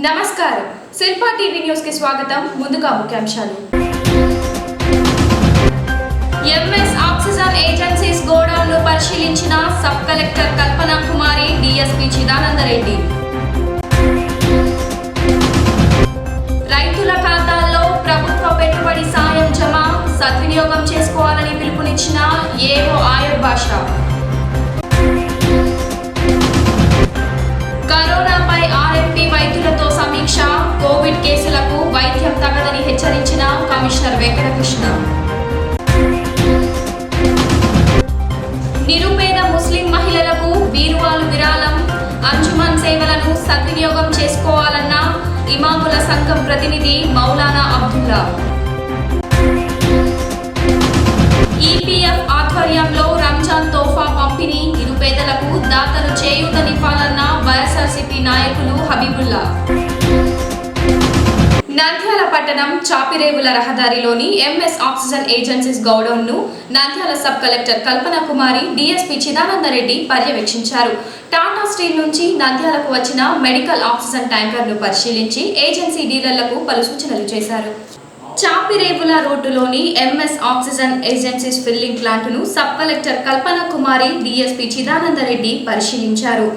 నమస్కారం Shilpa TV news కి స్వాగతం. ముందుగా ముఖ్యాంశాలు. ఎంఎస్ ఆక్సిజన్ ఏజెన్సీస్ గోడౌన్ ను పరిశీలించిన sub collector Kalpana Kumari, DSP Chidananda Reddy. రైతుల ఖాతాల్లో ప్రభుత్వ పెట్టుబడి సాయం జమ సద్వినియోగం చేసుకోవాలని పిలుపునిచ్చిన ఏఓ ఆయర్ భాషా. కరోనాపై ఆర్ఎంపీ వైద్యులతో సమీక్ష, కోవిడ్ కేసులకు వైద్యం తగదని హెచ్చరించిన కమిషనర్ వెంకటకృష్ణ. నిరుపేద ముస్లిం మహిళలకు బీరువాలు విరాళం, అంజుమన్ సేవలను సద్వినియోగం చేసుకోవాలన్న ఇమాముల సంఘం ప్రతినిధి మౌలానా అబ్దుల్లా. ఈపీఎఫ్ ఆధ్వర్యంలో రంజాన్ తోఫా పంపిణీ, నిరుపేదలకు దాతలు చేయూతనివ్వాలన్న వైఎస్ఆర్సీపీ నాయకులు హబీబుల్లా. నంద్యాల పట్టణం చాపిరేవుల రహదారిలోని ఎంఎస్ ఆక్సిజన్ ఏజెన్సీస్ గోడౌన్ ను Nandyal sub collector Kalpana Kumari, DSP Chidananda Reddy పర్యవేక్షించారు. టాటా స్టీల్ నుంచి నంద్యాలకు వచ్చిన మెడికల్ ఆక్సిజన్ ట్యాంకర్ ను పరిశీలించి ఏజెన్సీ డీలర్లకు పలు సూచనలు చేశారు. చాపిరేవుల రోడ్డులోని MS oxygen agencies filling plant ను sub collector Kalpana Kumari, DSP Chidananda Reddy పరిశీలించారు.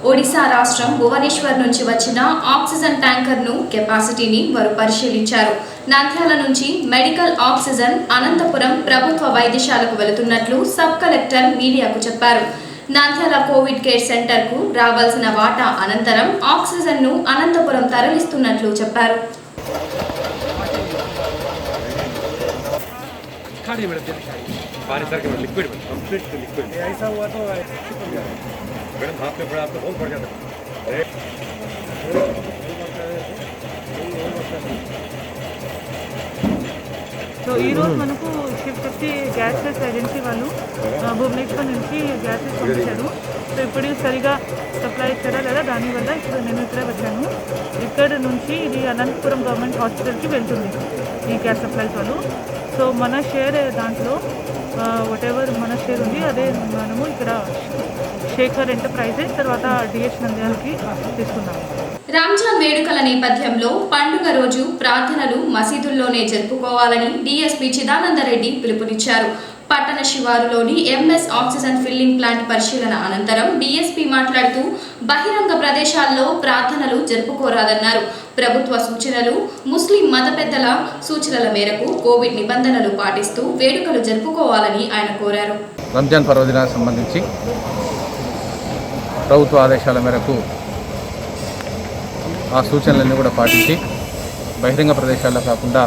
ఒడిశా రాష్ట్రం భువనేశ్వర్ నుంచి వచ్చిన ఆక్సిజన్ ట్యాంకర్ ను కెపాసిటీని వారు పరిశీలించారు. నంద్యాల నుంచి మెడికల్ ఆక్సిజన్ అనంతపురం ప్రభుత్వ వైద్యశాలకు వెళుతున్నట్లు సబ్ కలెక్టర్ మీడియాకు చెప్పారు. నంద్యాల కోవిడ్ కేర్ సెంటర్ కు రావాల్సిన వాటా అనంతరం ఆక్సిజన్ ను అనంతపురం తరలిస్తున్నట్లు చెప్పారు. पानी सर के लिक्विड कंप्लीट लिक्विड ऐसा हुआ तो मैडम हाथ में पड़ा आपको बहुत पड़ जाता है. సో ఈరోజు మనకు షిఫ్ట్ వచ్చి గ్యాసెస్ ఏజెన్సీ వాళ్ళు భువనేశ్వర్ నుంచి గ్యాసెస్ పంపించారు. సో ఇప్పుడు సరిగా సప్లై ఇచ్చారా లేదా దానివల్ల ఇప్పుడు నేను ఇక్కడే వచ్చాను. ఇక్కడ నుంచి ఇది అనంతపురం గవర్నమెంట్ హాస్పిటల్కి వెళ్తుంది ఈ గ్యాస్ సప్లైస్ వాళ్ళు. సో మన షేర్ దాంట్లో వాటెవర్ మన షేర్ ఉంది అదే మనము ఇక్కడ శేఖర్ ఎంటర్ప్రైజెస్ తర్వాత డిఎస్ నంద్యాలకి తీసుకున్నాము. రంజాన్ వేడుకల నేపథ్యంలో పండుగ రోజు ప్రార్థనలు మసీదుల్లోనే జరుపుకోవాలని డిఎస్పీ చిదానందరెడ్డి పిలుపునిచ్చారు. పట్టణ శివారులోని ఎంఎస్ ఆక్సిజన్ ఫిల్లింగ్ ప్లాంట్ పరిశీలన అనంతరం డిఎస్పీ మాట్లాడుతూ బహిరంగ ప్రదేశాల్లో ప్రార్థనలు జరుపుకోరాదన్నారు. ప్రభుత్వ సూచనలు, ముస్లిం మత పెద్దల సూచనల మేరకు కోవిడ్ నిబంధనలు పాటిస్తూ వేడుకలు జరుపుకోవాలని ఆయన కోరారు. రంజాన్ పర్వదినానికి సంబంధించి ప్రభుత్వ ఆదేశాల మేరకు ఆ సూచనలన్నీ కూడా పాటించి బహిరంగ ప్రదేశాల్లో కాకుండా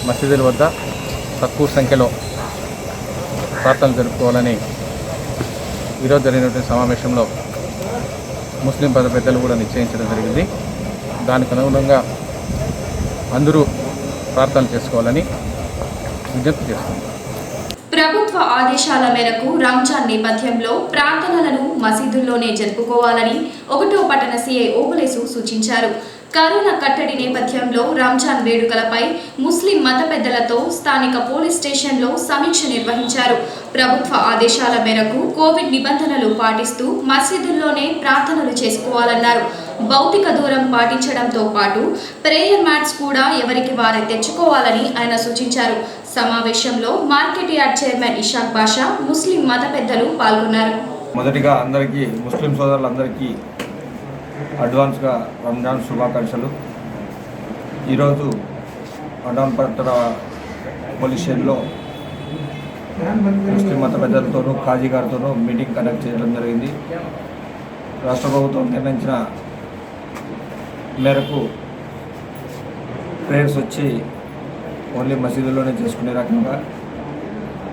మసీదుల వద్ద తక్కువ సంఖ్యలో ప్రార్థనలు జరుపుకోవాలని ఈరోజు జరిగినటువంటి సమావేశంలో ముస్లిం పద పెద్దలు కూడా నిశ్చయించడం జరిగింది. దానికి అనుగుణంగా అందరూ ప్రార్థనలు చేసుకోవాలని విజ్ఞప్తి చేస్తుంది. ప్రభుత్వ ఆదేశాల మేరకు రంజాన్ నేపథ్యంలో ప్రార్థనలను మసీదుల్లోనే జరుపుకోవాలని 1వ పట్టణ సిఐ ఓబులేసు సూచించారు. కరోనా కట్టడి నేపథ్యంలో రంజాన్ వేడుకలపై ముస్లిం మత పెద్దలతో స్థానిక పోలీస్ స్టేషన్లో సమీక్ష నిర్వహించారు. ప్రభుత్వ ఆదేశాల మేరకు కోవిడ్ నిబంధనలు పాటిస్తూ మసీదుల్లోనే ప్రార్థనలు చేసుకోవాలన్నారు. భౌతిక దూరం పాటించడంతో పాటు ప్రేయర్ మ్యాట్స్ కూడా ఎవరికి వారే తెచ్చుకోవాలని ఆయన సూచించారు. సమావేశంలో మార్కెట్ యార్డ్ చైర్మన్ ఇషాక్ బాషా, ముస్లిం మత పెద్దలు పాల్గొన్నారు. మొదటిగా అందరికీ ముస్లిం సోదరులందరికీ అడ్వాన్స్గా రంజాన్ శుభాకాంక్షలు. ఈరోజు అడాన్ పట్టణ పోలీస్ స్టేషన్లో ముస్లిం మత పెద్దలతోనూ కాజీ గారితోనూ మీటింగ్ కండక్ట్ చేయడం జరిగింది. రాష్ట్ర ప్రభుత్వం నిర్ణయించిన మేరకు ప్రేయర్స్ వచ్చి ఓన్లీ మసీదుల్లోనే చేసుకునే రకంగా,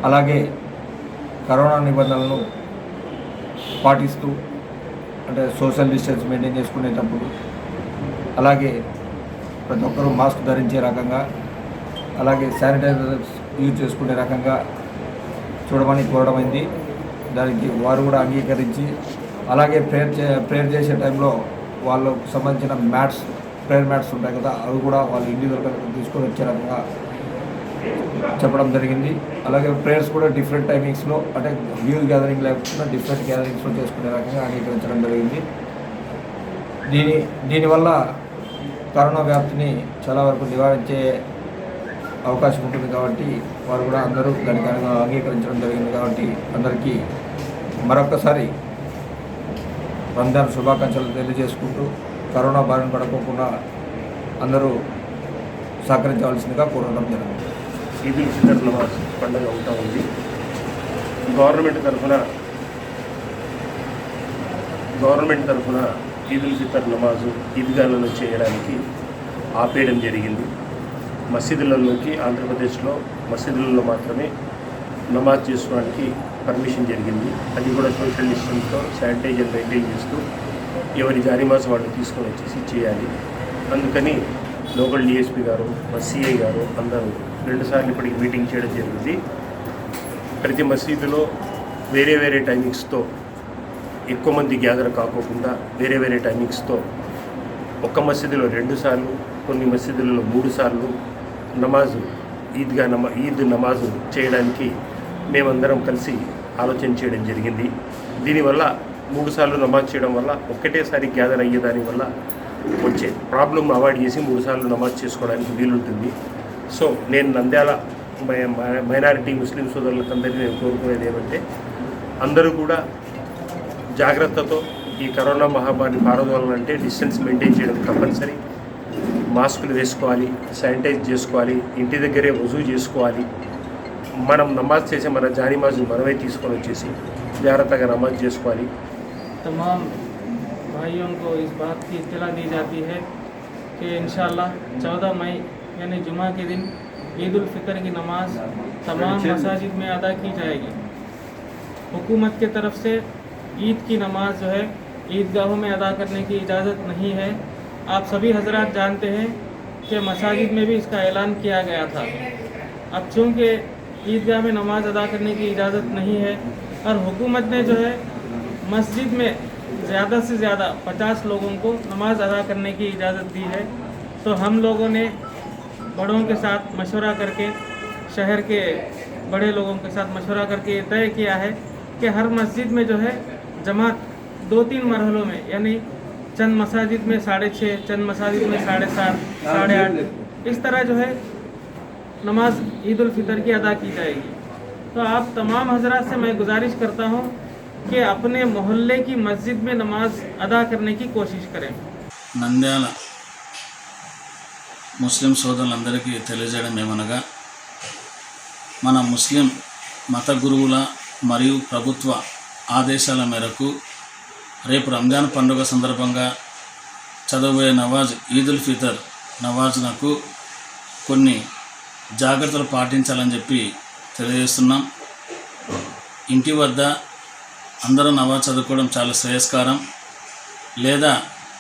అలాగే కరోనా నిబంధనలను పాటిస్తూ అంటే సోషల్ డిస్టెన్స్ మెయింటైన్ చేసుకునేటప్పుడు, అలాగే ప్రతి ఒక్కరూ మాస్క్ ధరించే రకంగా, అలాగే శానిటైజర్స్ యూజ్ చేసుకునే రకంగా చూడమని కోరడమైంది. దానికి వారు కూడా అంగీకరించి, అలాగే ప్రేయర్ చేసే టైంలో వాళ్ళకు సంబంధించిన ప్రేయర్ మ్యాట్స్ ఉంటాయి కదా, అవి కూడా వాళ్ళు ఇండివిజువల్గా తీసుకొని వచ్చే రకంగా చెప్పడం జరిగింది. అలాగే ప్రేయర్స్ కూడా డిఫరెంట్ టైమింగ్స్లో అంటే హ్యూజ్ గ్యాదరింగ్ లేకుండా డిఫరెంట్ గ్యాదరింగ్స్లో చేసుకునే రకంగా అంగీకరించడం జరిగింది. దీనివల్ల కరోనా వ్యాప్తిని చాలా వరకు నివారించే అవకాశం ఉంటుంది కాబట్టి వారు కూడా అందరూ దానికి అంగీకరించడం జరిగింది. కాబట్టి అందరికీ మరొకసారి రంజాన్ శుభాకాంక్షలు తెలియజేసుకుంటూ కరోనా బారిన పడకుండా అందరూ సహకరించవలసిందిగా కోరడం జరిగింది. ఈద్ ఉల్ ఫితర్ నమాజ్ పండుగ అవుతూ ఉంది. గవర్నమెంట్ తరఫున ఈద్ ఉల్ ఫితర్ నమాజు ఈద్గాలలో చేయడానికి ఆపేయడం జరిగింది. మసీదులలోకి ఆంధ్రప్రదేశ్లో మసీదులలో మాత్రమే నమాజ్ చేసుకోవడానికి పర్మిషన్ జరిగింది. అది కూడా సోషల్ డిస్టెన్స్తో శానిటైజర్ మెయింటైన్ చేస్తూ ఎవరి జారీమాస్ వాళ్ళు తీసుకొని వచ్చేసి చేయాలి. అందుకని లోకల్ డిఎస్పీ గారు, మా సిఐ గారు అందరూ 2 సార్లు ఇప్పటికి మీటింగ్ చేయడం జరిగింది. ప్రతి మసీదులో వేరే టైమింగ్స్తో ఎక్కువ మంది గ్యాదర్ కాకోకుండా వేరే టైమింగ్స్తో ఒక్క మసీదులో 2 సార్లు, కొన్ని మసీదులలో 3 సార్లు నమాజు ఈద్ నమాజు చేయడానికి మేమందరం కలిసి ఆలోచన చేయడం జరిగింది. దీనివల్ల 3 సార్లు నమాజ్ చేయడం వల్ల ఒక్కటేసారి గ్యాదర్ అయ్యేదాని వల్ల వచ్చే ప్రాబ్లమ్ అవాయిడ్ చేసి 3 సార్లు నమాజ్ చేసుకోవడానికి వీలుంటుంది. సో నేను నంద్యాల మైనారిటీ ముస్లిం సోదరులకందరినీ నేను కోరుకునేది ఏమంటే అందరూ కూడా జాగ్రత్తతో ఈ కరోనా మహమ్మారిని పారదోలాలంటే డిస్టెన్స్ మెయింటైన్ చేయడం తప్పనిసరి. మాస్కులు వేసుకోవాలి, శానిటైజ్ చేసుకోవాలి, ఇంటి దగ్గరే వజూ చేసుకోవాలి. మనం నమాజ్ చేసే మన జానీమాజు మనమే తీసుకొని వచ్చేసి జాగ్రత్తగా నమాజ్ చేసుకోవాలి. तमाम भाइयों को इस बात की इत्तला दी जाती है कि इंशाअल्लाह 14 मई यानी जुमा के दिन ईद उल फितर की नमाज तमाम मसाजिद में अदा की जाएगी। हुकूमत के तरफ से ईद की नमाज जो है ईदगाहों में अदा करने की इजाज़त नहीं है। आप सभी हजरात जानते हैं कि मसाजिद में भी इसका ऐलान किया गया था। अब चूँकि ईदगाह में नमाज अदा करने की इजाज़त नहीं है और हुकूमत ने जो है मस्जिद में ज़्यादा से ज़्यादा 50 लोगों को नमाज अदा करने की इजाज़त दी है, तो हम लोगों ने बड़ों के साथ मशवरा करके, शहर के बड़े लोगों के साथ मशवरा करके ये तय किया है कि हर मस्जिद में जो है जमात 2-3 मरहलों में, यानी चंद मसाजिद में 6:30, चंद मसाजिद में 7:30, 8:30, इस तरह जो है नमाज ईद उल फितर की अदा की जाएगी। तो आप तमाम हजरात से मैं गुजारिश करता हूँ कि अपने मोहल्ले की मस्जिद में नमाज अदा करने की कोशिश करें। నంద్యాల ముస్లిం సోదరులందరికీ తెలియజేయడం ఏమనగా మన ముస్లిం మత గురువుల మరియు ప్రభుత్వ ఆదేశాల మేరకు రేపు రంజాన్ పండుగ సందర్భంగా చదవబోయే నవాజ్ ఈద్ ఉల్ ఫితర్ నవాజ్నకు కొన్ని జాగ్రత్తలు పాటించాలని చెప్పి తెలియజేస్తున్నాం. ఇంటి వద్ద అందరూ నమాజ్ చదువుకోవడం చాలా శ్రేయస్కారం. లేదా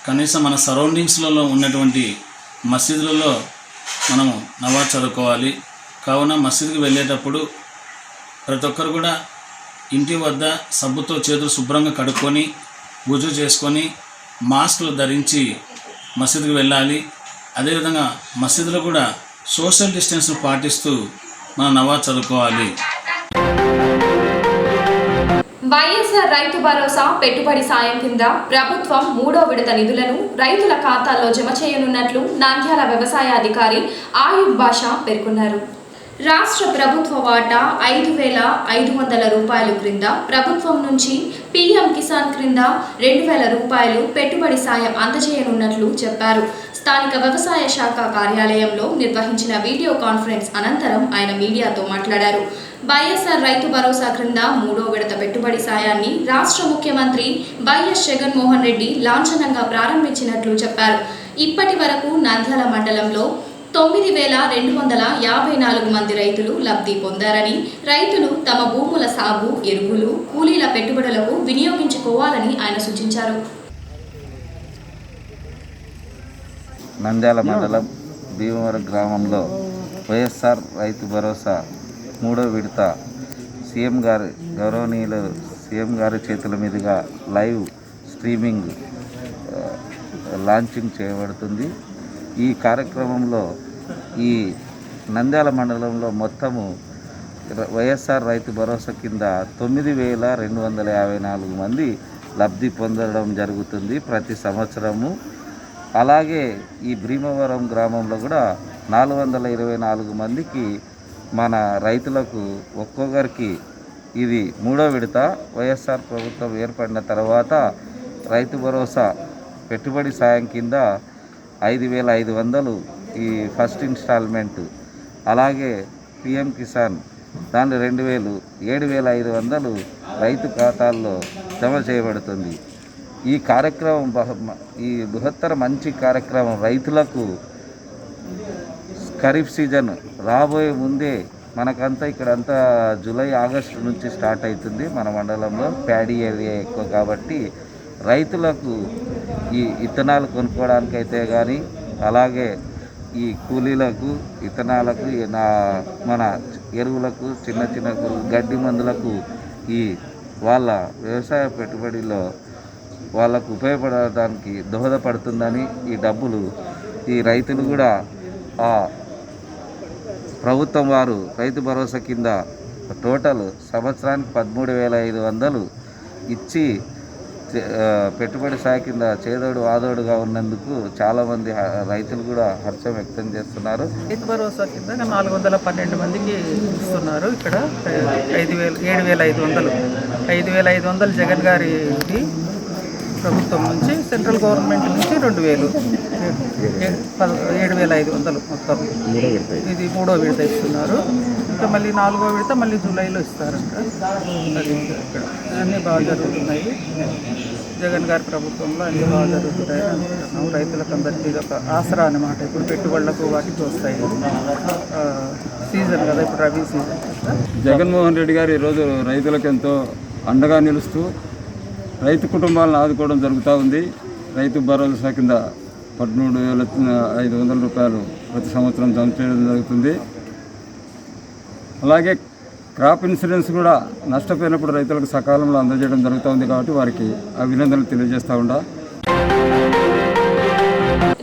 కనీసం మన సరౌండింగ్స్లలో ఉన్నటువంటి మసీదులలో మనము నమాజ్ చదువుకోవాలి. కావున మసీదుకి వెళ్ళేటప్పుడు ప్రతి ఒక్కరు కూడా ఇంటి వద్ద సబ్బుతో చేతులు శుభ్రంగా కడుక్కొని వుజూ చేసుకొని మాస్కులు ధరించి మసీదుకి వెళ్ళాలి. అదేవిధంగా మసీదులో కూడా సోషల్ డిస్టెన్స్ను పాటిస్తూ మనం నమాజ్ చదువుకోవాలి. వైఎస్ఆర్ రైతు భరోసా పెట్టుబడి సాయం కింద ప్రభుత్వం 3వ విడత నిధులను రైతుల ఖాతాల్లో జమ చేయనున్నట్లు నంద్యాల వ్యవసాయ అధికారి ఆయుబ్ బాషా పేర్కొన్నారు. రాష్ట్ర ప్రభుత్వ వాటా 5,500 రూపాయలు క్రింద ప్రభుత్వం నుంచి పీఎం కిసాన్ క్రింద 2,000 రూపాయలు పెట్టుబడి సాయం అందజేయనున్నట్లు చెప్పారు. స్థానిక వ్యవసాయ శాఖ కార్యాలయంలో నిర్వహించిన వీడియో కాన్ఫరెన్స్ అనంతరం ఆయన మీడియాతో మాట్లాడారు. వైఎస్ఆర్ రైతు భరోసా క్రింద 3వ విడత పెట్టుబడి సాయాన్ని రాష్ట్ర ముఖ్యమంత్రి వైఎస్ జగన్మోహన్ రెడ్డి లాంఛనంగా ప్రారంభించినట్లు చెప్పారు. ఇప్పటి వరకు నంద్యాల మండలంలో 9,254 మంది రైతులు లబ్ధి పొందారని, రైతులు తమ భూముల సాగు, ఎరువులు, కూలీల పెట్టుబడులకు వినియోగించుకోవాలని ఆయన సూచించారు. నంద్యాల మండలం భీమవరం గ్రామంలో వైఎస్ఆర్ రైతు భరోసా 3వ విడత గౌరవనీయులు సీఎం గారి చేతుల మీదుగా లైవ్ స్ట్రీమింగ్ లాంచింగ్ చేయబడుతుంది. ఈ కార్యక్రమంలో ఈ నంద్యాల మండలంలో మొత్తము వైఎస్ఆర్ రైతు భరోసా కింద 9,254 మంది లబ్ధి పొందడం జరుగుతుంది ప్రతి సంవత్సరము. అలాగే ఈ భీమవరం గ్రామంలో కూడా 424 మందికి మన రైతులకు ఒక్కొక్కరికి ఇది 3వ విడత. వైఎస్ఆర్ ప్రభుత్వం ఏర్పడిన తర్వాత రైతు భరోసా పెట్టుబడి సాయం కింద 5,500 ఈ ఫస్ట్ ఇన్స్టాల్మెంటు, అలాగే పిఎం కిసాన్ దాని 2,000, 7,500 రైతు ఖాతాల్లో జమ చేయబడుతుంది. ఈ కార్యక్రమం ఈ బృహత్తర మంచి కార్యక్రమం రైతులకు ఖరీఫ్ సీజన్ రాబోయే ముందే మనకంతా ఇక్కడంతా జూలై ఆగస్టు నుంచి స్టార్ట్ అవుతుంది. మన మండలంలో ప్యాడీ ఏరియా ఎక్కువ కాబట్టి రైతులకు ఈ విత్తనాలు కొనుక్కోవడానికైతే కానీ, అలాగే ఈ కూలీలకు, విత్తనాలకు, మన ఎరువులకు, చిన్న చిన్న గడ్డి మందులకు ఈ వాళ్ళ వ్యవసాయ పెట్టుబడిలో వాళ్ళకు ఉపయోగపడడానికి దోహదపడుతుందని ఈ డబ్బులు ఈ రైతులు కూడా ప్రభుత్వం వారు రైతు భరోసా కింద టోటల్ సంవత్సరానికి 13,500 ఇచ్చి పెట్టుబడి సాయ కింద చేదోడు వాదోడుగా ఉన్నందుకు చాలామంది రైతులు కూడా హర్షం వ్యక్తం చేస్తున్నారు. రైతు భరోసా కింద 412 మందికి ఇస్తున్నారు. ఇక్కడ 7,500 జగన్ గారి ప్రభుత్వం నుంచి, సెంట్రల్ గవర్నమెంట్ నుంచి 2,000, 7,500 మొత్తం. ఇది 3వ విడత ఇస్తున్నారు. ఇంకా మళ్ళీ 4వ విడత మళ్ళీ జూలైలో ఇస్తారంట. అది ఇక్కడ అన్నీ బాగా జరుగుతున్నాయి. జగన్ గారి ప్రభుత్వంలో అన్నీ బాగా జరుగుతున్నాయి అనుకుంటున్నాం. రైతులకు అందరికీ ఇది ఒక ఆసరా అన్నమాట. ఇప్పుడు పెట్టుబడులకు వాటికి వస్తాయి. సీజన్ కదా, ఇప్పుడు రబీ సీజన్. జగన్మోహన్ రెడ్డి గారు ఈరోజు రైతులకు ఎంతో అండగా నిలుస్తూ రైతు కుటుంబాలను ఆదుకోవడం జరుగుతూ ఉంది. రైతు భరోసా కింద 13,500 రూపాయలు ప్రతి సంవత్సరం జమ చేయడం జరుగుతుంది. అలాగే క్రాప్ ఇన్సూరెన్స్ కూడా నష్టపోయినప్పుడు రైతులకు సకాలంలో అందజేయడం జరుగుతుంది. కాబట్టి వారికి అభినందనలు తెలియజేస్తూ ఉంటా.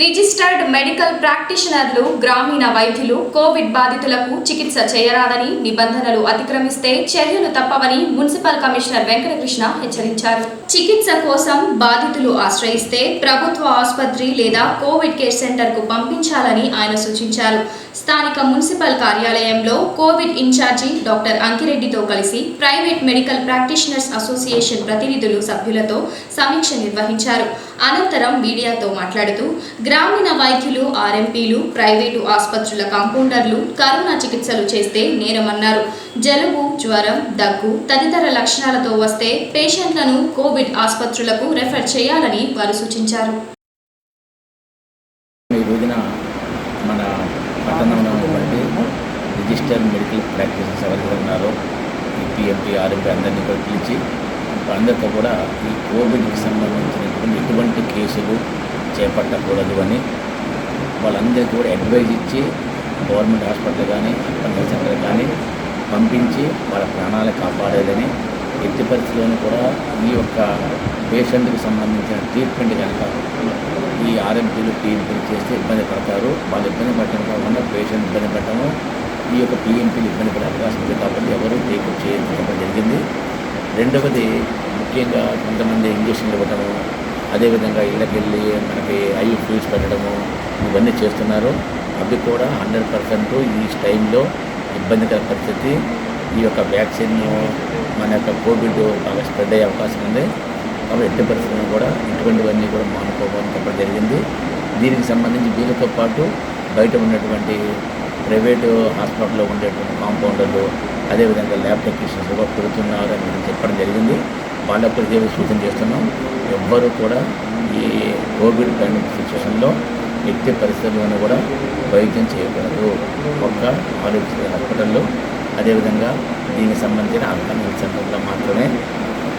రిజిస్టర్డ్ మెడికల్ ప్రాక్టీషనర్లు, గ్రామీణ వైద్యులు కోవిడ్ బాధితులకు చికిత్స చేయరాదని, నిబంధనలు అతిక్రమిస్తే చర్యలు తప్పవని మున్సిపల్ కమిషనర్ వెంకటకృష్ణ హెచ్చరించారు. చికిత్స కోసం బాధితులు ఆశ్రయిస్తే ప్రభుత్వ ఆసుపత్రి లేదా కోవిడ్ కేర్ సెంటర్కు పంపించాలని ఆయన సూచించారు. స్థానిక మున్సిపల్ కార్యాలయంలో కోవిడ్ ఇన్ఛార్జి డాక్టర్ అంకిరెడ్డితో కలిసి ప్రైవేట్ మెడికల్ ప్రాక్టీషనర్స్ అసోసియేషన్ ప్రతినిధులు సభ్యులతో సమీక్ష నిర్వహించారు. అనంతరం మీడియాతో మాట్లాడుతూ గ్రామీణ వైద్యులు, ఆర్ఎంపీలు, ప్రైవేటు ఆసుపత్రుల కాంపౌండర్లు కరోనా చికిత్సలు చేస్తే నేరమన్నారు. జలుబు, జ్వరం, దగ్గు తదితర లక్షణాలతో వస్తే పేషెంట్లను కోవిడ్ ఆసుపత్రులకు రెఫర్ చేయాలని వారు సూచించారు. ఈ రోజున మన పట్టణంలో ఉన్నటువంటి రిజిస్టర్డ్ మెడికల్ ప్రాక్టీషనర్స్ ఎవరైతే ఉన్నారో ఈ పిఎంపీ, ఆర్ఎంపీ అందరినీ కూడా పిలిచి అందరితో కూడా ఈ కోవిడ్కి సంబంధించినటువంటి ఎటువంటి కేసులు చేపట్టకూడదు అని వాళ్ళందరికీ కూడా అడ్వైజ్ ఇచ్చి గవర్నమెంట్ హాస్పిటల్ కానీ, పంచాయతీ సెంటర్ కానీ పంపించి వాళ్ళ ప్రాణాలు కాపాడాలని, ఎట్టి పరిస్థితుల్లోనూ కూడా ఈ యొక్క పేషెంట్కి సంబంధించిన ట్రీట్మెంట్ కనుక ఈ ఆర్ఎంపీలు, పిఎంపీలు చేస్తే ఇబ్బంది పడతారు. వాళ్ళు ఇబ్బంది పడటం కాకుండా పేషెంట్ ఇబ్బంది పడటము, ఈ యొక్క పిఎంపీలు ఇబ్బంది పడే అవకాశం ఉంది. కాబట్టి ఎవరు టేకప్ చేయడం జరిగింది. రెండవది, ముఖ్యంగా కొంతమంది ఇంజక్షన్లు ఇవ్వటము, అదేవిధంగా ఇళ్ళకి వెళ్ళి మనకి ఐయూ ఫ్లూయిడ్స్ పెట్టడము, ఇవన్నీ చేస్తున్నారు. అవి కూడా 100% ఈ టైంలో ఇబ్బందికర పరిస్థితి. ఈ యొక్క వ్యాక్సిన్ మన యొక్క కోవిడ్ బాగా స్ప్రెడ్ అయ్యే అవకాశం ఉంది. కాబట్టి ఎట్టి పరిస్థితులను కూడా ఇటువంటివన్నీ కూడా మానుకోవాలని చెప్పడం జరిగింది. దీనికి సంబంధించి వీళ్ళతో పాటు బయట ఉన్నటువంటి ప్రైవేటు హాస్పిటల్లో ఉండేటువంటి కాంపౌండర్లు, అదేవిధంగా ల్యాబ్ టెక్నీషియన్స్ కూడా పెడుతున్నారని మనం చెప్పడం జరిగింది. వాళ్ళకు ఇదే సూచన చేస్తున్నాం. ఎవ్వరూ కూడా ఈ కోవిడ్ పాండమిక్ సిచ్యువేషన్లో ఎట్టి పరిస్థితుల్లోనూ కూడా వైద్యం చేయకూడదు. ఒక్క ఆరోగ్య హాస్పిటల్లో, అదేవిధంగా దీనికి సంబంధించిన ఆర్గాన్ హెల్త్ సెంటర్లో మాత్రమే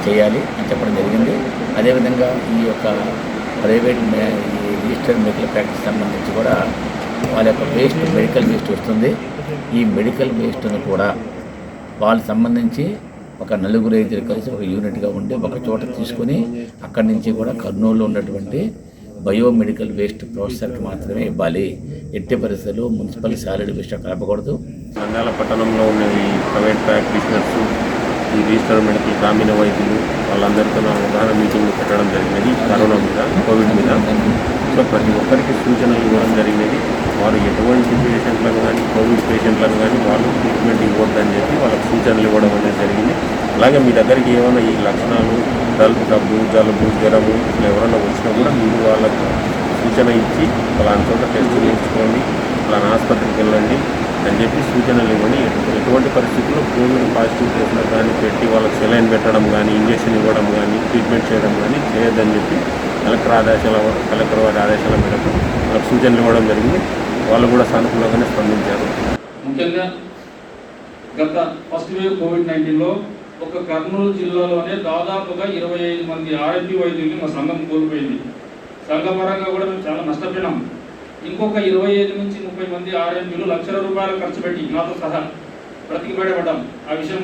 చేయాలి అని చెప్పడం జరిగింది. అదేవిధంగా ఈ యొక్క ప్రైవేట్ ఈ రిజిస్టర్డ్ మెడికల్ ప్రాక్టీస్ సంబంధించి కూడా వాళ్ళ యొక్క వేస్ట్, మెడికల్ వేస్ట్ వస్తుంది. ఈ మెడికల్ వేస్ట్ను కూడా వాళ్ళకి సంబంధించి ఒక 4-5 కలిసి ఒక యూనిట్గా ఉండి ఒక చోట తీసుకొని అక్కడి నుంచి కూడా కర్నూలులో ఉన్నటువంటి బయోమెడికల్ వేస్ట్ ప్రాసెసర్కి మాత్రమే ఇవ్వాలి. ఎట్టి పరిస్థితుల్లో మున్సిపల్ సాలిడ్ వేస్ట్ కలపకూడదు. నంద్యాల పట్టణంలో ఉన్న ఈ ప్రైవేట్ ప్రాక్టీషనర్స్, ఈ రిజిస్టర్డ్ మెడికల్ గ్రామీణ వైద్యులు, వాళ్ళందరితో అవగాహన మీటింగ్ పెట్టడం జరిగినది కరోనా మీద, కోవిడ్ మీద. సో ప్రతి ఒక్కరికి సూచనలు ఇవ్వడం జరిగినది. వారు ఎటువంటి పేషెంట్లను కానీ, కోవిడ్ పేషెంట్లను కానీ వాళ్ళు ట్రీట్మెంట్ ఇవ్వద్దని చెప్పి వాళ్ళకి సూచనలు ఇవ్వడం అనేది జరిగింది. అలాగే మీ దగ్గరికి ఏమైనా ఈ లక్షణాలు దగ్గు, జలుబు, జ్వరము ఇట్లా ఎవరైనా వచ్చినా కూడా మీరు వాళ్ళకు సూచన ఇచ్చి వాళ్ళని చోట టెస్ట్ చేయించుకోండి, వాళ్ళని ఆసుపత్రికి వెళ్ళండి అని చెప్పి సూచనలు ఇవ్వండి. ఎటువంటి పరిస్థితుల్లో కోవిడ్ పాజిటివ్ కేసులకు కానీ పెట్టి వాళ్ళకి సెలైన్ పెట్టడం కానీ, ఇంజక్షన్ ఇవ్వడం కానీ, ట్రీట్మెంట్ చేయడం కానీ చేయొద్దని చెప్పి కలెక్టర్ వారి ఆదేశాల మేరకు వాళ్ళకి సూచనలు ఇవ్వడం జరిగింది. వాళ్ళు కూడా సానుకూలంగానే స్పందించారు. ముఖ్యంగా గత ఫస్ట్ వేవ్ కోవిడ్-19లో ఒక కర్నూలు జిల్లాలోనే దాదాపుగా 25 మంది ఆర్ఎంపీ వైద్యుల్ని మా సంఘం కోల్పోయింది. సంఘపరంగా కూడా మేము చాలా నష్టపోయినాం. ఇంకొక 25 నుంచి 30 మంది ఆర్ఎంపీలు లక్షల రూపాయలు ఖర్చు పెట్టి నాతో సహా బ్రతికి బయటపడ్డాం. ఆ విషయం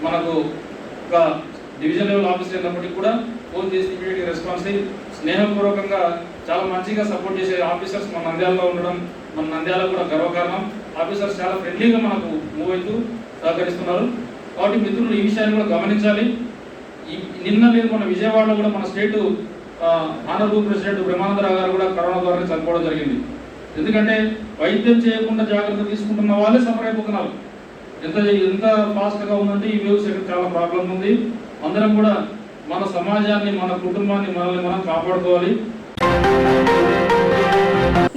మనకు ఒక డివిజన్ లెవెల్ ఆఫీసర్ అయినప్పటికీ కూడా ఫోన్ చేసి ఇమీడియట్గా రెస్పాన్స్ అయ్యి స్నేహపూర్వకంగా చాలా మంచిగా సపోర్ట్ చేసే ఆఫీసర్స్ మన నంద్యాలలో ఉండడం మన నంద్యాల కూడా గర్వకారణం. ఆఫీసర్స్ చాలా ఫ్రెండ్లీగా మనకు మూవ్ అవుతూ సహకరిస్తున్నారు. కాబట్టి మిత్రులు ఈ విషయాన్ని కూడా గమనించాలి. నిన్న లేదు మన విజయవాడలో కూడా మన స్టేట్ ఆనరబుల్ ప్రెసిడెంట్ బ్రహ్మానందరావు గారు కూడా కరోనా ద్వారా చనిపోవడం జరిగింది. ఎందుకంటే వైద్యం చేయకుండా జాగ్రత్త తీసుకుంటున్న వాళ్ళే సఫర్ అయిపోతున్నారు. ఎంత ఫాస్ట్గా ఉందంటే ఈ వేవ్ సెకండ్ చాలా ప్రాబ్లం ఉంది. అందరం కూడా మన సమాజాన్ని, మన కుటుంబాన్ని, మనల్ని మనం కాపాడుకోవాలి.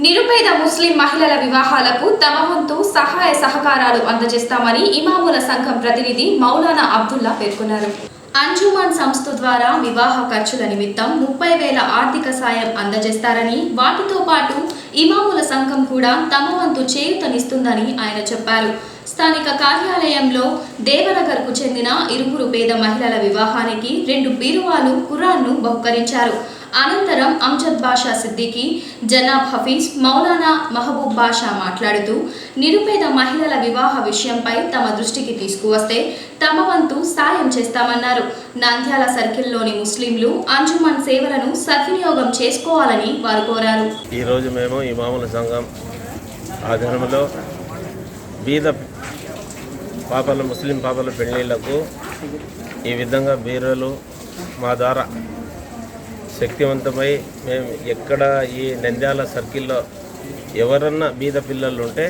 నిరుపేద ముస్లిం మహిళల వివాహాలకు తమ వంతు సహాయ సహకారాలు అందజేస్తామని ఇమాముల సంఘం ప్రతినిధి మౌలానా అబ్దుల్లా పేర్కొన్నారు. అంజుమాన్ సంస్థ ద్వారా వివాహ ఖర్చుల నిమిత్తం 30,000 ఆర్థిక సాయం అందజేస్తారని, వాటితో పాటు ఇమాముల సంఘం కూడా తమ వంతు చేయూతనిస్తుందని ఆయన చెప్పారు. స్థానిక కార్యాలయంలో దేవనగర్కు చెందిన 2 పేద మహిళల వివాహానికి 2 బీరువాలు, ఖురాన్ను బహుకరించారు. అనంతరం అమ్జద్ బాషా సిద్దికి, జనాబ్ హఫీజ్, మౌలానా మహబూబ్ బాషా మాట్లాడుతూ నిరుపేద మహిళల వివాహ విషయంపై తమ దృష్టికి తీసుకువస్తే తమ వంతు సాయం చేస్తామన్నారు. నంద్యాల సర్కిల్లోని ముస్లింలు అంజుమన్ సేవలను సద్వినియోగం చేసుకోవాలని వారు కోరారు. ఈరోజు మేము ఇమాముల సంఘం ఆధ్వర్యంలో బీద పాపల ముస్లిం పాపల పెళ్లిళ్లకు ఈ విధంగా బీరువాలు మా ద్వారా శక్తివంతమై మేము ఎక్కడ ఈ నంద్యాల సర్కిల్లో ఎవరన్నా బీద పిల్లలు ఉంటే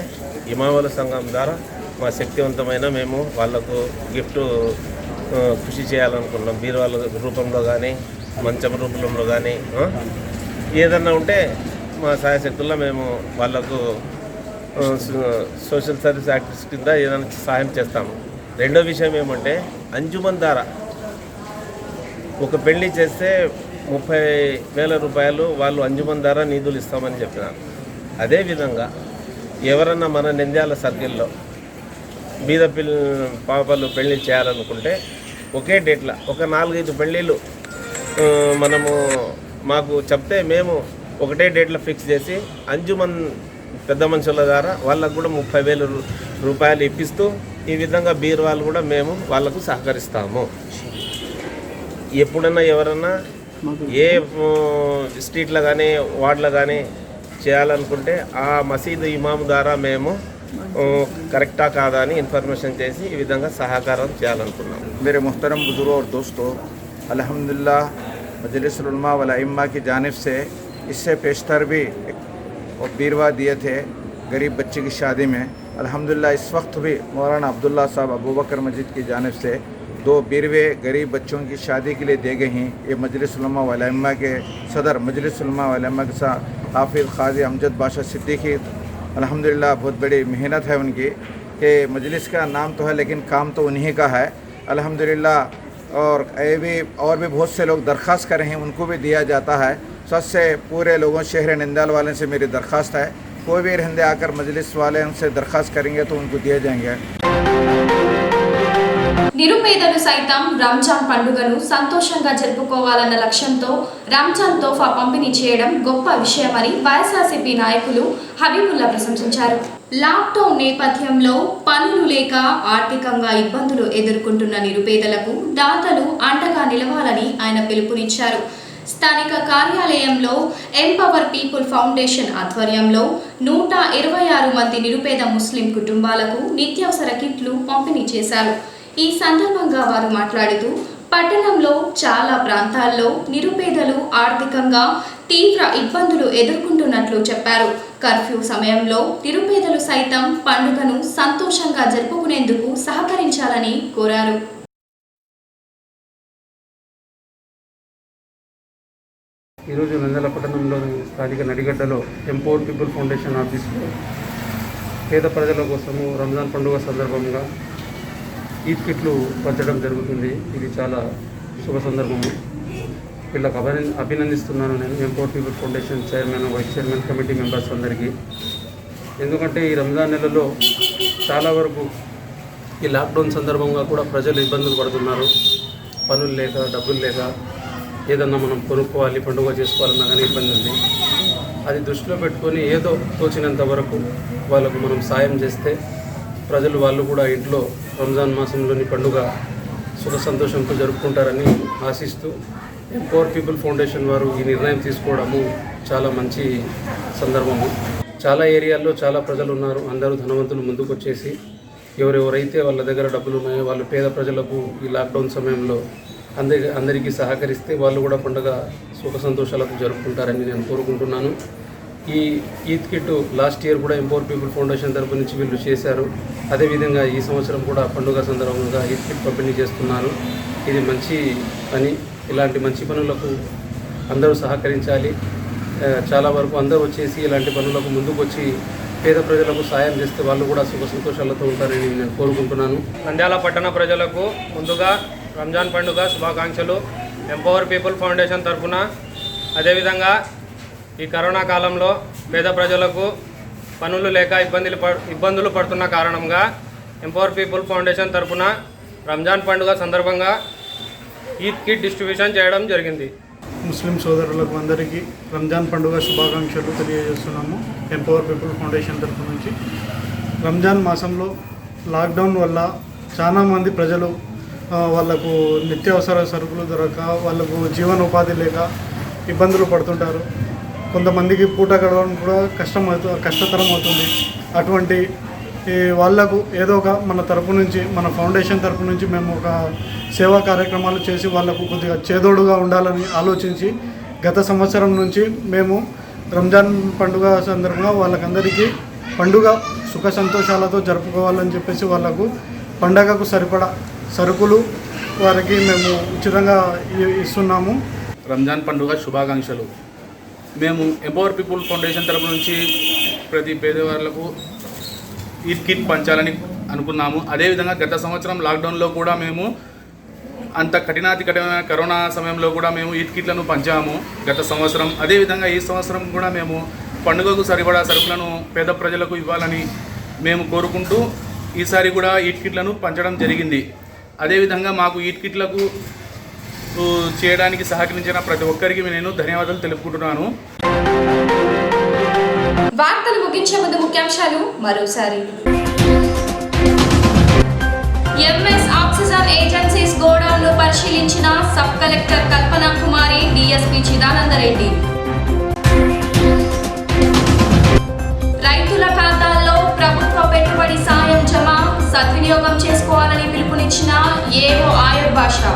ఇమాముల సంఘం ద్వారా మా శక్తివంతమైన మేము వాళ్లకు గిఫ్ట్ కృషి చేయాలనుకున్నాం. బీరువాల రూపంలో కానీ, మంచం రూపంలో కానీ ఏదన్నా ఉంటే మా సాయశక్తుల్లో మేము వాళ్లకు సోషల్ సర్వీస్ యాక్టివిటీస్ కింద ఏదైనా సహాయం చేస్తాము. రెండో విషయం ఏమంటే అంజుమన్ ద్వారా ఒక పెళ్లి చేస్తే 30,000 రూపాయలు వాళ్ళు అంజుమన్ ద్వారా నిధులు ఇస్తామని చెప్పినారు. అదేవిధంగా ఎవరన్నా మన నంద్యాల సర్కిల్లో బీద పాపలు పెళ్లి చేయాలనుకుంటే ఒకే డేట్లో ఒక 4-5 పెళ్ళిళ్ళు మనము మాకు చెప్తే మేము ఒకటే డేట్లో ఫిక్స్ చేసి అంజుమన్ పెద్ద మనుషుల ద్వారా వాళ్ళకు కూడా 30,000 రూపాయలు ఇప్పిస్తూ ఈ విధంగా బీరువాలు కూడా మేము వాళ్ళకు సహకరిస్తాము. ఎప్పుడన్నా ఎవరన్నా ఏ స్ట్రీట్లో కానీ వార్డులో కానీ చేయాలనుకుంటే ఆ మసీదు ఇమాము ద్వారా మేము కరెక్టా కాదా అని ఇన్ఫర్మేషన్ చేసి ఈ విధంగా సహకారం చేయాలనుకున్నాం. मेरे मोहतरम बुजुर्गों और दोस्तों, अल्हम्दुलिल्लाह मजलिसुल उलमा वल अइम्मा की जानिब से इससे पेशतर भी और बीरवा दिए थे गरीब बच्चे की शादी में. अल्हम्दुलिल्लाह इस वक्त भी मौलाना अब्दुल्ला साहब अबू बकर मस्जिद की जानिब से 2 बीरवे गरीब बच्चों की शादी के लिए दे गए हैं. ये मजलिसुल उलमा वल अइम्मा के सदर मजलिसुल उलमा वल अइम्मा के साथ हाफिज़ क़ाज़ी अमजद बाशा सिद्दीकी, अल्हम्दुलिल्लाह बहुत बड़ी मेहनत है उनकी कि मजलिस का नाम तो है लेकिन काम तो उन्हीं का है अल्हम्दुलिल्लाह. और भी बहुत से लोग दरख्वास्त कर रहे हैं, उनको भी दिया जाता है. सबसे पूरे लोगों शहर नंद्याल वाले से मेरी दरख्वास्त है, कोई भी रहंदे आकर मजलिस वाले उनसे दरख्वास्त करेंगे तो उनको दिए जाएंगे. నిరుపేదలు సైతం రంజాన్ పండుగను సంతోషంగా జరుపుకోవాలన్న లక్ష్యంతో రంజాన్ తోఫా పంపిణీ చేయడం గొప్ప విషయమని వైఎస్ఆర్సీపీ నాయకులు హబీబుల్లా ప్రశంసించారు. లాక్డౌన్ నేపథ్యంలో పనులు లేక ఆర్థికంగా ఇబ్బందులు ఎదుర్కొంటున్న నిరుపేదలకు దాతలు అండగా నిలవాలని ఆయన పిలుపునిచ్చారు. స్థానిక కార్యాలయంలో ఎంపవర్ పీపుల్ ఫౌండేషన్ ఆధ్వర్యంలో 126 మంది నిరుపేద ముస్లిం కుటుంబాలకు నిత్యావసర కిట్లు పంపిణీ చేశారు. ఈ సందర్భంగా వారు మాట్లాడుతూ పట్టణంలో చాలా ప్రాంతాల్లో నిరుపేదలు ఆర్థికంగా తీవ్ర ఇబ్బందులు ఎదుర్కొంటున్నట్లు చెప్పారు. కర్ఫ్యూ సమయంలో నిరుపేదలు సైతం పండుగను సంతోషంగా జరుపుకునేందుకు సహకరించాలని కోరారు. ఈరోజు నంద్యాల పట్టణంలోని స్థానిక నడిగడ్డలో ఎంపవర్ పీపుల్ ఫౌండేషన్ ఆఫీస్లో పేద ప్రజల కోసము రంజాన్ పండుగ సందర్భంగా ఈద్ కిట్లు పంచడం జరుగుతుంది. ఇది చాలా శుభ సందర్భము. వీళ్ళకి అభినందిస్తున్నాను నేను empower people foundation chairman, vice chairman, committee members అందరికీ. ఎందుకంటే ఈ రంజాన్ నెలలో చాలా వరకు ఈ లాక్డౌన్ సందర్భంగా కూడా ప్రజలు ఇబ్బందులు పడుతున్నారు. పనులు లేక, డబ్బులు లేక, ఏదన్నా మనం కొనుక్కోవాలి, పండుగ చేసుకోవాలన్నా కానీ ఇబ్బంది ఉంది. అది దృష్టిలో పెట్టుకొని ఏదో తోచినంత వరకు వాళ్ళకు మనం సాయం చేస్తే ప్రజలు వాళ్ళు కూడా ఇంట్లో రంజాన్ మాసంలోని పండుగ సుఖ సంతోషంతో జరుపుకుంటారని ఆశిస్తూ ఎంపవర్ పీపుల్ ఫౌండేషన్ వారు ఈ నిర్ణయం తీసుకోవడము చాలా మంచి సందర్భము. చాలా ఏరియాల్లో చాలా ప్రజలు ఉన్నారు. అందరూ ధనవంతులు ముందుకు వచ్చేసి ఎవరెవరైతే వాళ్ళ దగ్గర డబ్బులు ఉన్నాయో వాళ్ళు పేద ప్రజలకు ఈ లాక్డౌన్ సమయంలో అందరికీ సహకరిస్తే వాళ్ళు కూడా పండుగ సుఖ సంతోషాలకు జరుపుకుంటారని నేను కోరుకుంటున్నాను. ఈ ఈద్ కిట్ లాస్ట్ ఇయర్ కూడా ఎంపవర్ పీపుల్ ఫౌండేషన్ తరపు నుంచి వీళ్ళు చేశారు. అదేవిధంగా ఈ సంవత్సరం కూడా పండుగ సందర్భంగా ఈద్ కిట్ పంపిణీ చేస్తున్నారు. ఇది మంచి పని. ఇలాంటి మంచి పనులకు అందరూ సహకరించాలి. చాలా వరకు అందరూ వచ్చేసి ఇలాంటి పనులకు ముందుకు వచ్చి పేద ప్రజలకు సాయం చేస్తే వాళ్ళు కూడా సుఖ సంతోషాలతో ఉంటారని నేను కోరుకుంటున్నాను. నంద్యాల పట్టణ ప్రజలకు ముందుగా రంజాన్ పండుగ శుభాకాంక్షలు. ఎంపవర్ పీపుల్ ఫౌండేషన్ తరఫున, అదేవిధంగా ఈ కరోనా కాలంలో పేద ప్రజలకు పనులు లేక ఇబ్బందులు పడుతున్న కారణంగా ఎంపవర్ పీపుల్ ఫౌండేషన్ తరఫున రంజాన్ పండుగ సందర్భంగా ఈద్ కిట్ డిస్ట్రిబ్యూషన్ చేయడం జరిగింది. ముస్లిం సోదరులకు అందరికీ రంజాన్ పండుగ శుభాకాంక్షలు తెలియజేస్తున్నాము. ఎంపవర్ పీపుల్ ఫౌండేషన్ తరఫు నుంచి రంజాన్ మాసంలో లాక్డౌన్ వల్ల చాలామంది ప్రజలు వాళ్ళకు నిత్యావసర సరుకులు దొరక, వాళ్ళకు జీవనోపాధి లేక ఇబ్బందులు పడుతుంటారు. కొంతమందికి పూట గడవడం కూడా కష్టతరం అవుతుంది. అటువంటి వాళ్లకు ఏదో ఒక మన తరపు నుంచి, మన ఫౌండేషన్ తరపు నుంచి మేము ఒక సేవా కార్యక్రమాలు చేసి వాళ్ళకు కొద్దిగా చేదోడుగా ఉండాలని ఆలోచించి గత సంవత్సరం నుంచి మేము రంజాన్ పండుగ సందర్భంగా వాళ్ళకందరికీ పండుగ సుఖ సంతోషాలతో జరుపుకోవాలని చెప్పేసి వాళ్ళకు పండగకు సరిపడా సరుకులు వారికి మేము ఉచితంగా ఇస్తున్నాము. రంజాన్ పండుగ శుభాకాంక్షలు. మేము ఎంపవర్ పీపుల్ ఫౌండేషన్ తరపు నుంచి ప్రతి పేదవాళ్లకు ఈద్ కిట్ పంచాలని అనుకున్నాము. అదేవిధంగా గత సంవత్సరం లాక్డౌన్లో కూడా మేము అంత కఠినమైన కరోనా సమయంలో కూడా మేము ఈద్ కిట్లను పంచాము గత సంవత్సరం. అదేవిధంగా ఈ సంవత్సరం కూడా మేము పండుగకు సరిపడా సరుకులను పేద ప్రజలకు ఇవ్వాలని మేము కోరుకుంటూ ఈసారి కూడా ఈద్ కిట్లను పంచడం జరిగింది. అదేవిధంగా మాకు ఈద్ కిట్లకు చేయడానికి సహకరించిన ప్రతి ఒక్కరికి నేను ధన్యవాదాలు తెలుపుకుంటున్నాను. వార్తలు ముగించే ముందు ముఖ్యాంశాలు మరోసారి. ఎంఎస్ ఆక్సిజన్ ఏజెన్సీస్ గోడౌన్ను పరిశీలించిన sub collector Kalpana Kumari, DSP Chidananda Reddy. రైతుల ఖాతాల్లో ప్రభుత్వ పెట్టుబడి సాయం జమ సద్వినియోగం చేసుకోవాలని పిలుపునిచ్చిన ఏఓ ఆయబ్ బాషా.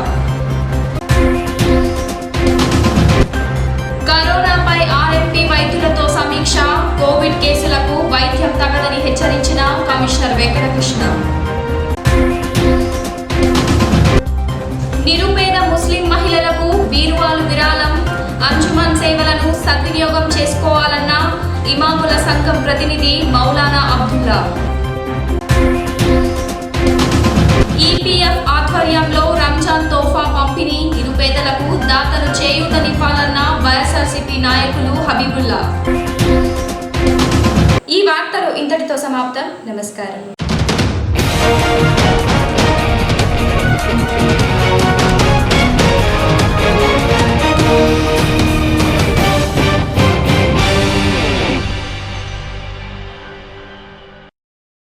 కరోనాపై ఆర్ఎంపీ వైద్యులతో సమీక్ష, కోవిడ్ కేసులకు వైద్యం తగదని హెచ్చరించిన కమిషనర్ వెంకటకృష్ణ. నిరుపేద ముస్లిం మహిళలకు బీరువాలు విరాళం, అంజుమన్ సేవలను సద్వినియోగం చేసుకోవాలన్న ఇమాముల సంఘం ప్రతినిధి మౌలానా అబ్దుల్లా. ఈపీఎఫ్ ఆధ్వర్యంలో రంజాన్ తోఫా పంపిణీ, నిరుపేదలకు దాతలు చేయూతనివ్వాలన్న వైఎస్ఆర్సీపీ నాయకులు హబీబుల్లా. ఈ వార్తలు ఇంతటితో సమాప్తం. నమస్కారం.